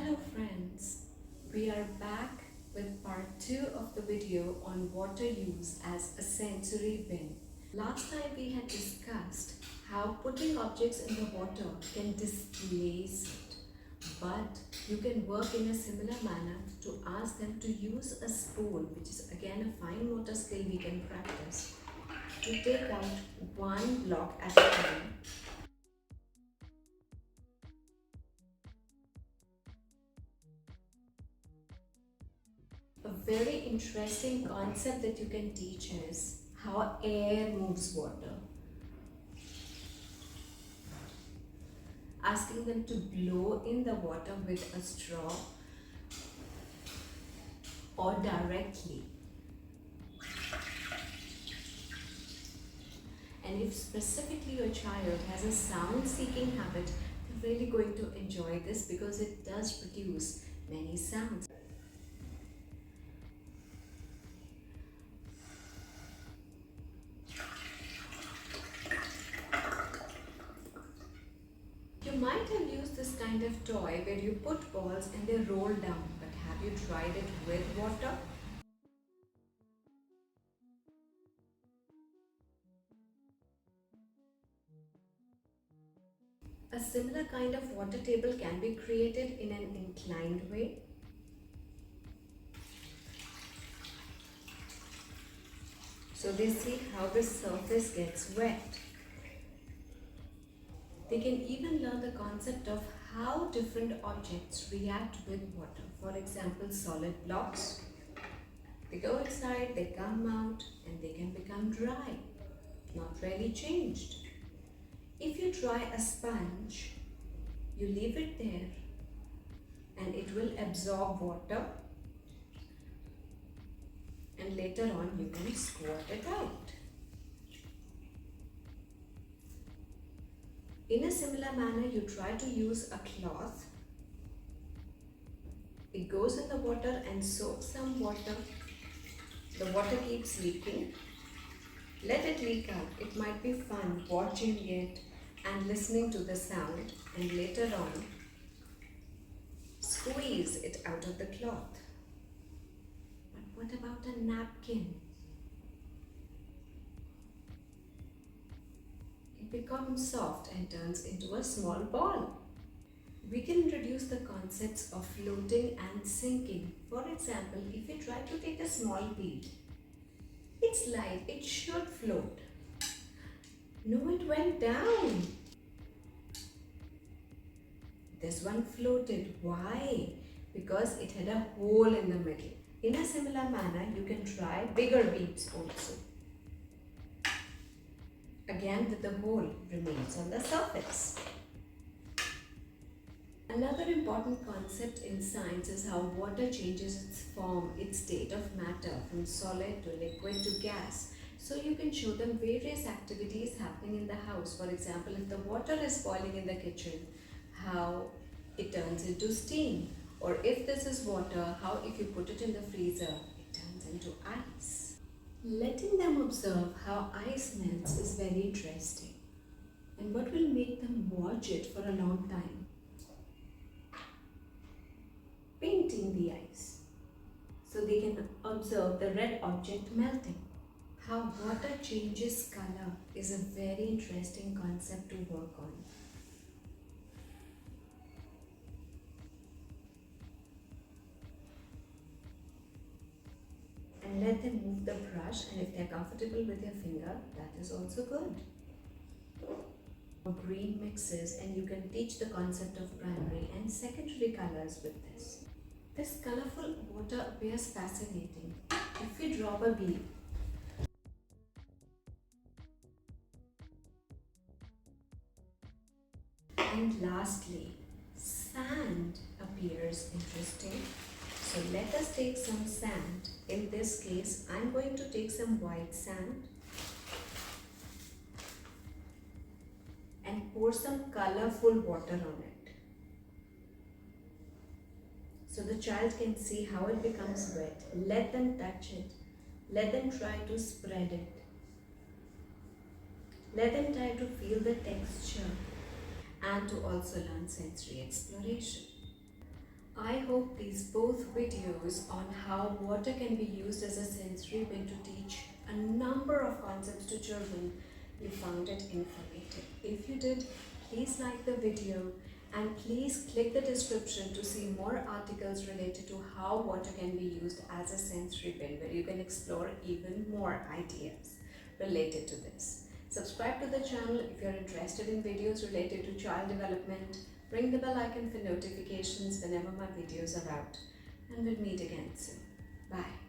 Hello friends, we are back with part 2 of the video on water use as a sensory bin. Last time we had discussed how putting objects in the water can displace it, but you can work in a similar manner to ask them to use a spoon, which is again a fine motor skill we can practice, to take out one block at a time. A very interesting concept that you can teach is how air moves water. Asking them to blow in the water with a straw or directly. And if specifically your child has a sound seeking habit, they're really going to enjoy this because it does produce many sounds. You might have used this kind of toy where you put balls and they roll down, but have you tried it with water? A similar kind of water table can be created in an inclined way. So they see how the surface gets wet. They can even learn the concept of how different objects react with water. For example, solid blocks. They go inside, they come out, and they can become dry, not really changed. If you try a sponge, you leave it there and it will absorb water, and later on you can squirt it out. In a similar manner, you try to use a cloth. It goes in the water and soaks some water. The water keeps leaking. Let it leak out. It might be fun watching it and listening to the sound, and later on squeeze it out of the cloth. But what about a napkin? It becomes soft and turns into a small ball. We can introduce the concepts of floating and sinking. For example, if you try to take a small bead, it's light, it should float. No, it went down. This one floated. Why? Because it had a hole in the middle. In a similar manner, you can try bigger beads also. Again, with the hole remains on the surface. Another important concept in science is how water changes its form, its state of matter, from solid to liquid to gas. So you can show them various activities happening in the house. For example, if the water is boiling in the kitchen, how it turns into steam. Or if this is water, how if you put it in the freezer, it turns into ice. Letting them observe how ice melts is very interesting. And what will make them watch it for a long time? Painting the ice. So they can observe the red object melting. How water changes color is a very interesting concept to work on. And let them move the brush, and if they're comfortable with their finger, that is also good. Green mixes, and you can teach the concept of primary and secondary colors with this. This colorful water appears fascinating. If we drop a bead, and lastly, sand appears interesting. So let us take some sand. In this case, I'm going to take some white sand and pour some colorful water on it. So the child can see how it becomes wet. Let them touch it. Let them try to spread it. Let them try to feel the texture and to also learn sensory exploration. hope these both videos on how water can be used as a sensory bin to teach a number of concepts to children, you found it informative. If you did, please like the video and please click the description to see more articles related to how water can be used as a sensory bin, where you can explore even more ideas related to this. Subscribe to the channel if you're interested in videos related to child development. Ring the bell icon for notifications whenever my videos are out. And we'll meet again soon. Bye.